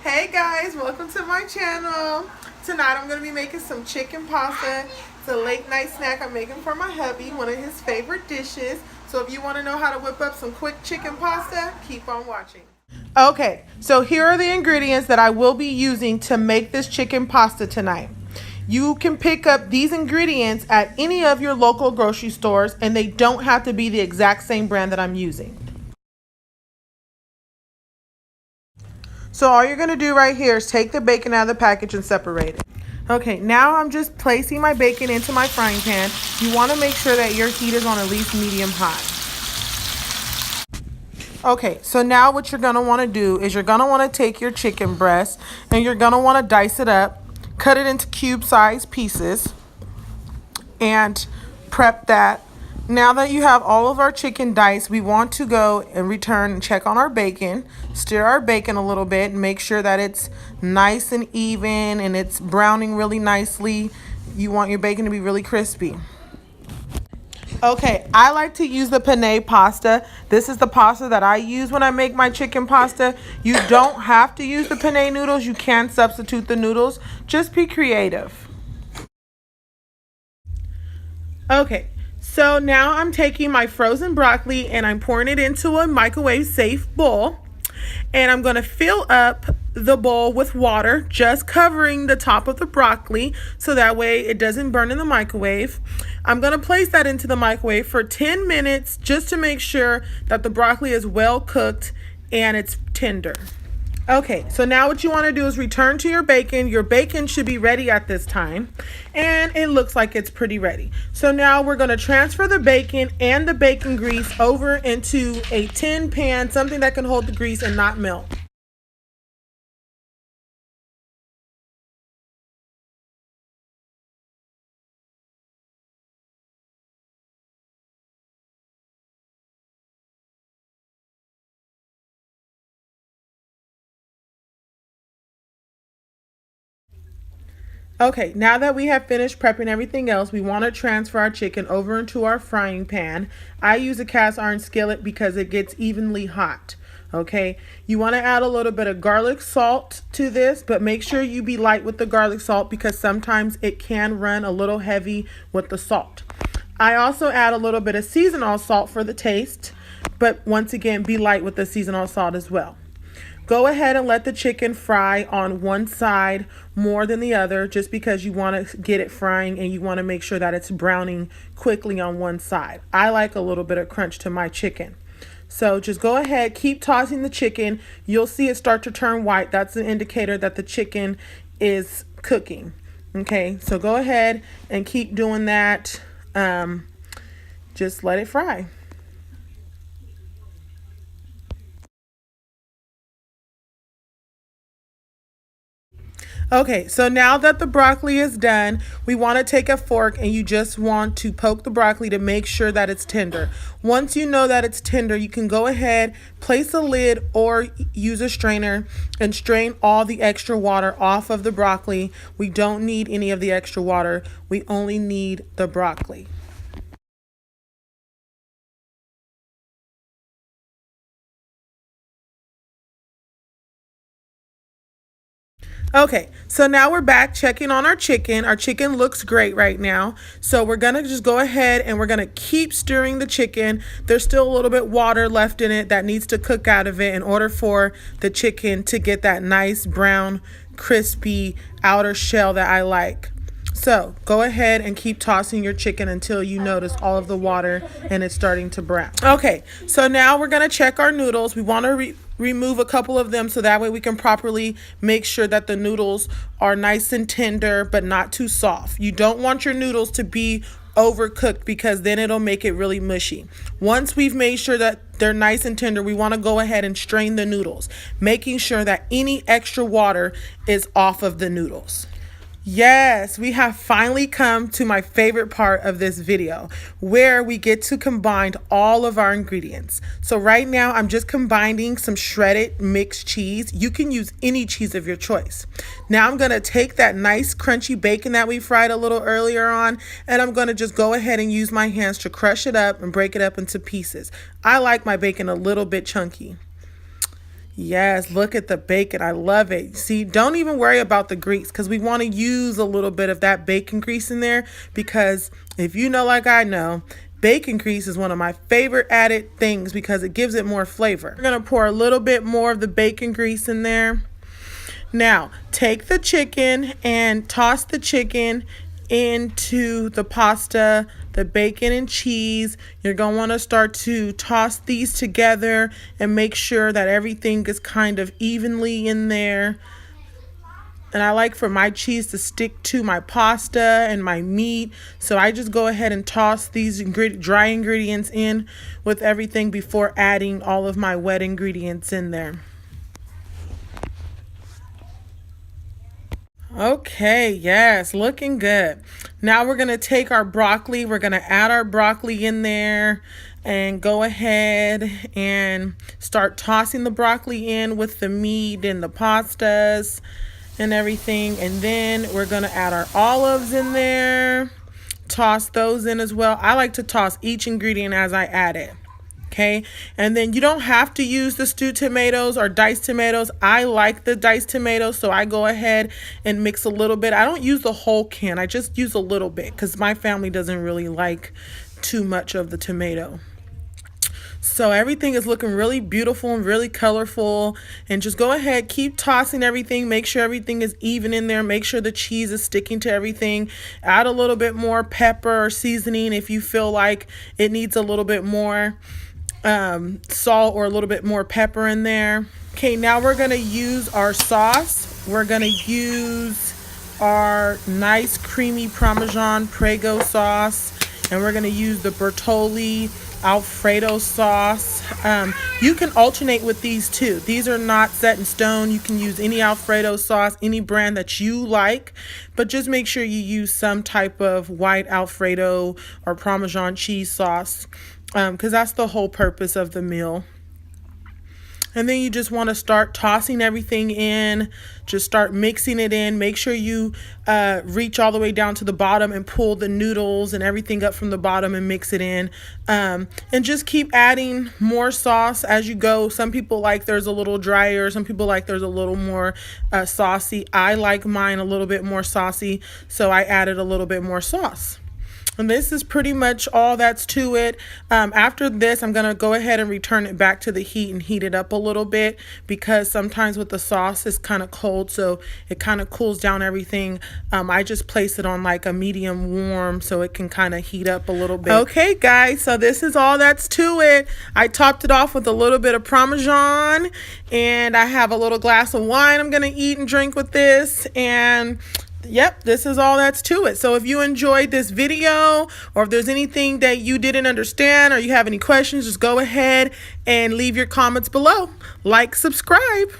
Hey guys, welcome to my channel. Tonight I'm going to be making some chicken pasta. It's a late night snack I'm making for my hubby, one of his favorite dishes. So if you want to know how to whip up some quick chicken pasta, keep on watching. Okay, so here are the ingredients that I will be using to make this chicken pasta tonight. You can pick up these ingredients at any of your local grocery stores, and they don't have to be the exact same brand that I'm using. So all you're going to do right here is take the bacon out of the package and separate it. Okay, now I'm just placing my bacon into my frying pan. You want to make sure that your heat is on at least medium high. Okay, so now what you're going to want to do is you're going to want to take your chicken breast and you're going to want to dice it up, cut it into cube-sized pieces, and prep that. Now that you have all of our chicken diced, we want to go and return and check on our bacon. Stir our bacon a little bit and make sure that it's nice and even and it's browning really nicely. You want your bacon to be really crispy. Okay, I like to use the penne pasta. This is the pasta that I use when I make my chicken pasta. You don't have to use the penne noodles. You can substitute the noodles. Just be creative. Okay. So now I'm taking my frozen broccoli and I'm pouring it into a microwave safe bowl. And I'm going to fill up the bowl with water, just covering the top of the broccoli so that way it doesn't burn in the microwave. I'm going to place that into the microwave for 10 minutes just to make sure that the broccoli is well cooked and it's tender. Okay, so now what you want to do is return to your bacon. Your bacon should be ready at this time, and it looks like it's pretty ready. So now we're going to transfer the bacon and the bacon grease over into a tin pan, something that can hold the grease and not melt. Okay, now that we have finished prepping everything else, we want to transfer our chicken over into our frying pan. I use a cast iron skillet because it gets evenly hot. Okay, you want to add a little bit of garlic salt to this, but make sure you be light with the garlic salt because sometimes it can run a little heavy with the salt. I also add a little bit of seasonal salt for the taste, but once again, be light with the seasonal salt as well. Go ahead and let the chicken fry on one side more than the other just because you want to get it frying and you want to make sure that it's browning quickly on one side. I like a little bit of crunch to my chicken. So just go ahead, keep tossing the chicken. You'll see it start to turn white. That's an indicator that the chicken is cooking. Okay, so go ahead and keep doing that. Just let it fry. Okay, so now that the broccoli is done, we want to take a fork and you just want to poke the broccoli to make sure that it's tender. Once you know that it's tender, you can go ahead, place a lid or use a strainer and strain all the extra water off of the broccoli. We don't need any of the extra water. We only need the broccoli. Okay, so now we're back checking on our chicken. Our chicken looks great right now. So we're gonna just go ahead and we're gonna keep stirring the chicken. There's still a little bit water left in it that needs to cook out of it in order for the chicken to get that nice brown, crispy outer shell that I like. So go ahead and keep tossing your chicken until you notice all of the water and it's starting to brown. Okay, so now we're gonna check our noodles. We wanna remove a couple of them so that way we can properly make sure that the noodles are nice and tender but not too soft. You don't want your noodles to be overcooked because then it'll make it really mushy. Once we've made sure that they're nice and tender, we want to go ahead and strain the noodles, making sure that any extra water is off of the noodles. Yes, we have finally come to my favorite part of this video where we get to combine all of our ingredients. So right now I'm just combining some shredded mixed cheese. You can use any cheese of your choice. Now I'm going to take that nice crunchy bacon that we fried a little earlier on and I'm going to just go ahead and use my hands to crush it up and break it up into pieces. I like my bacon a little bit chunky. Yes, look at the bacon. I love it. See, don't even worry about the grease because we want to use a little bit of that bacon grease in there because if you know, like I know, bacon grease is one of my favorite added things because it gives it more flavor. We're going to pour a little bit more of the bacon grease in there. Now, take the chicken and toss the chicken into the pasta, the bacon and cheese. You're going to want to start to toss these together and make sure that everything is kind of evenly in there. And I like for my cheese to stick to my pasta and my meat. So I just go ahead and toss these dry ingredients in with everything before adding all of my wet ingredients in there. Okay, yes, looking good. Now we're going to take our broccoli. We're going to add our broccoli in there and go ahead and start tossing the broccoli in with the meat and the pastas and everything. And then we're going to add our olives in there. Toss those in as well. I like to toss each ingredient as I add it. Okay, and then you don't have to use the stewed tomatoes or diced tomatoes. I like the diced tomatoes, so I go ahead and mix a little bit. I don't use the whole can. I just use a little bit because my family doesn't really like too much of the tomato. So everything is looking really beautiful and really colorful. And just go ahead, keep tossing everything. Make sure everything is even in there. Make sure the cheese is sticking to everything. Add a little bit more pepper or seasoning if you feel like it needs a little bit more salt or a little bit more pepper in there. Okay, now we're going to use our sauce. We're going to use our nice creamy Parmesan Prego sauce. And we're going to use the Bertolli Alfredo sauce. You can alternate with these too. These are not set in stone. You can use any Alfredo sauce, any brand that you like, but just make sure you use some type of white Alfredo or Parmesan cheese sauce because that's the whole purpose of the meal. And then you just want to start tossing everything in. Just start mixing it in. Make sure you reach all the way down to the bottom and pull the noodles and everything up from the bottom and mix it in. And just keep adding more sauce as you go. Some people like there's a little drier. Some people like there's a little more saucy. I like mine a little bit more saucy, so I added a little bit more sauce. And this is pretty much all that's to it. After this, I'm going to go ahead and return it back to the heat and heat it up a little bit because sometimes with the sauce it's kind of cold, so it kind of cools down everything. I just place it on like a medium warm so it can kind of heat up a little bit. Okay, guys, so this is all that's to it. I topped it off with a little bit of Parmesan, and I have a little glass of wine I'm going to eat and drink with this. And yep, this is all that's to it. So if you enjoyed this video or if there's anything that you didn't understand or you have any questions, just go ahead and leave your comments below. Like, subscribe.